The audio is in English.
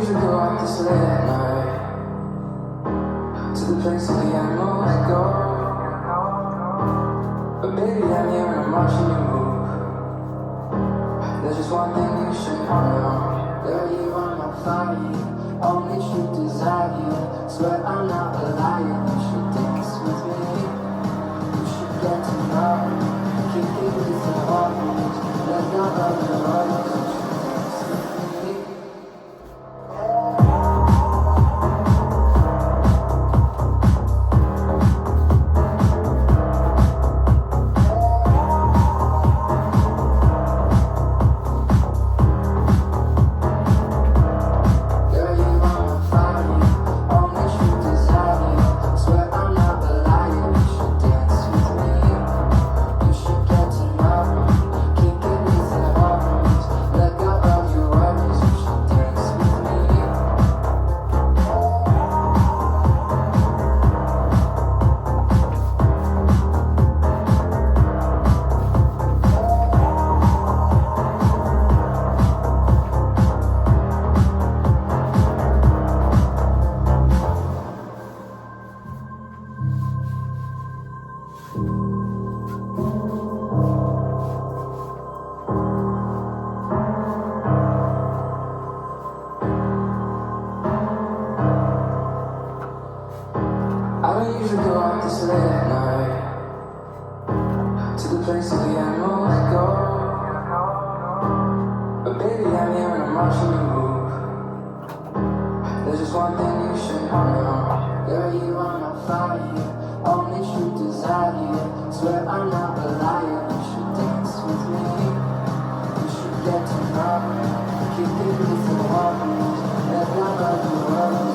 usually go out this late at night to the place where the animals go. But baby, I'm here and I'm watching you move. There's just one thing you should know. Girl, you are my fire, only true desire. Swear I'm not a liar, you should dance with me. You should get to know me, keep it with the hormones. Let go of the hormones, you should dance with me. I don't usually go out this late at night to the place where the animals go. But baby, I'm here and I'm watching you move. There's just one thing you should know. Girl, you are my fire, only true desire. Swear I'm not a liar, you should dance with me. You should get to know me, keep it with the hormones. Let go of the world.